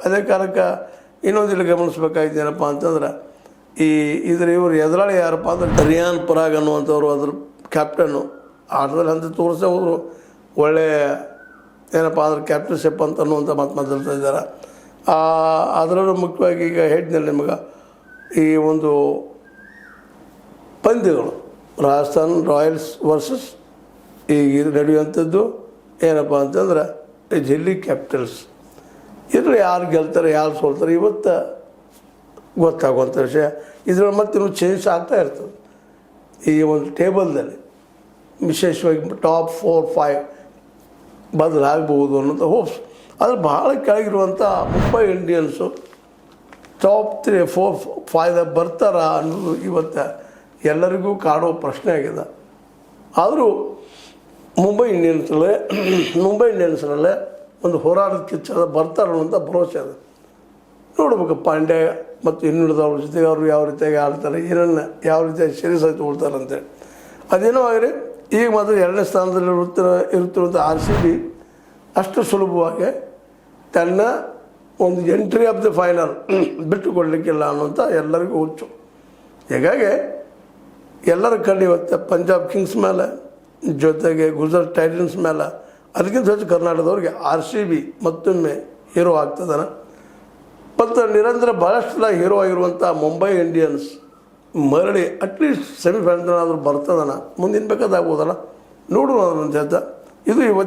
ಅದೇ ಕಾಲಕ್ಕೆ ಇನ್ನೊಂದಿಲ್ಲಿ ಗಮನಿಸ್ಬೇಕಾಗಿತ್ತು ಏನಪ್ಪ ಅಂತಂದ್ರೆ ಇವರು ಎದುರಾಳಿ ಯಾರಪ್ಪ ಅಂದ್ರೆ ರಿಯಾನ್ ಪರಾಗ್ ಅನ್ನುವಂಥವ್ರು ಅದ್ರ ಕ್ಯಾಪ್ಟನ್ನು ಆಟದಲ್ಲಿ ಅಂತ ತೋರಿಸೇ ಹೋದರು. ಒಳ್ಳೆಯ ಏನಪ್ಪ ಅಂದ್ರೆ ಕ್ಯಾಪ್ಟನ್ಶಿಪ್ ಅಂತ ಅನ್ನುವಂಥ ಮಾತು ಮಾತಾಡ್ತಾ ಇದ್ದಾರೆ. ಅದರಲ್ಲೂ ಮುಖ್ಯವಾಗಿ ಈಗ ಹೇಳಿದ್ನಲ್ಲಿ ನಿಮಗೆ ಈ ಒಂದು ಪಂದ್ಯಗಳು ರಾಜಸ್ಥಾನ್ ರಾಯಲ್ಸ್ ವರ್ಸಸ್ ಈಗ ನಡೆಯುವಂಥದ್ದು ಏನಪ್ಪ ಅಂತಂದ್ರೆ ಡೆಲ್ಲಿ ಕ್ಯಾಪಿಟಲ್ಸ್. ಇದರಲ್ಲಿ ಯಾರು ಗೆಲ್ತಾರೆ ಯಾರು ಸೋಲ್ತಾರೆ ಇವತ್ತು ಗೊತ್ತಾಗುವಂಥ ವಿಷಯ. ಇದರಲ್ಲಿ ಮತ್ತೆ ಇನ್ನೂ ಚೇಂಜ್ ಆಗ್ತಾ ಇರ್ತದೆ ಈ ಒಂದು ಟೇಬಲ್ದಲ್ಲಿ, ವಿಶೇಷವಾಗಿ ಟಾಪ್ 4-5 ಬದಲಾಗಬಹುದು ಅನ್ನೋಂಥ ಹೋಪ್ಸ್. ಆದರೆ ಭಾಳ ಕೆಳಗಿರುವಂಥ ಮುಂಬೈ ಇಂಡಿಯನ್ಸು ಟಾಪ್ 3-4-5 ಬರ್ತಾರ ಅನ್ನೋದು ಇವತ್ತು ಎಲ್ಲರಿಗೂ ಕಾಡೋ ಪ್ರಶ್ನೆ ಆಗಿದೆ. ಆದರೂ ಮುಂಬೈ ಇಂಡಿಯನ್ಸ್ನಲ್ಲೇ ಒಂದು ಹೋರಾಟದ ಕಿಚ್ಚದ ಬರ್ತಾರೆ ಅನ್ನುವಂಥ ಭರವಸೆ ಅದ. ನೋಡ್ಬೇಕು ಪಾಂಡ್ಯ ಮತ್ತು ಇನ್ನುಳಿದವ್ರ ಜೊತೆಗೆ ಅವರು ಯಾವ ರೀತಿಯಾಗಿ ಆಡ್ತಾರೆ, ಏನನ್ನ ಯಾವ ರೀತಿಯಾಗಿ ಸೀರಿಯಸ್ ಆಗಿ ತೊಗೊಳ್ತಾರೆ ಅಂತೇಳಿ. ಅದೇನೋ ಆಗಲಿ, ಈಗ ಮಾತ್ರ 2ನೇ ಸ್ಥಾನದಲ್ಲಿ ಇರುತ್ತಿರುವಂಥ RCB ಅಷ್ಟು ಸುಲಭವಾಗಿ ತನ್ನ ಒಂದು ಎಂಟ್ರಿ ಆಫ್ ದ ಫೈನಲ್ ಬಿಟ್ಟುಕೊಡ್ಲಿಕ್ಕಿಲ್ಲ ಅನ್ನುವಂಥ ಎಲ್ಲರಿಗೂ ಹುಚ್ಚು. ಹೀಗಾಗಿ ಎಲ್ಲರ ಕಣ್ಣು ಇವತ್ತು ಪಂಜಾಬ್ ಕಿಂಗ್ಸ್ ಮೇಲೆ, ಜೊತೆಗೆ ಗುಜರಾತ್ ಟೈಟನ್ಸ್ ಮೇಲೆ, ಅದಕ್ಕಿಂತ ಹೆಚ್ಚು ಕರ್ನಾಟಕದವ್ರಿಗೆ RCB ಮತ್ತೊಮ್ಮೆ ಹೀರೋ ಆಗ್ತದಾನ. ಮತ್ತು ನಿರಂತರ ಭಾಳಷ್ಟು ಹೀರೋ ಆಗಿರುವಂಥ ಮುಂಬೈ ಇಂಡಿಯನ್ಸ್ ಮರಳಿ ಅಟ್ಲೀಸ್ಟ್ ಸೆಮಿಫೈನಲ್ ಆದರೂ ಬರ್ತದನ, ಮುಂದಿನ ಬೇಕಾದಾಗ್ಬೋದಲ್ಲ, ನೋಡುವ ಅಂತ ಹೇಳ್ತಾ ಇದು ಇವತ್ತು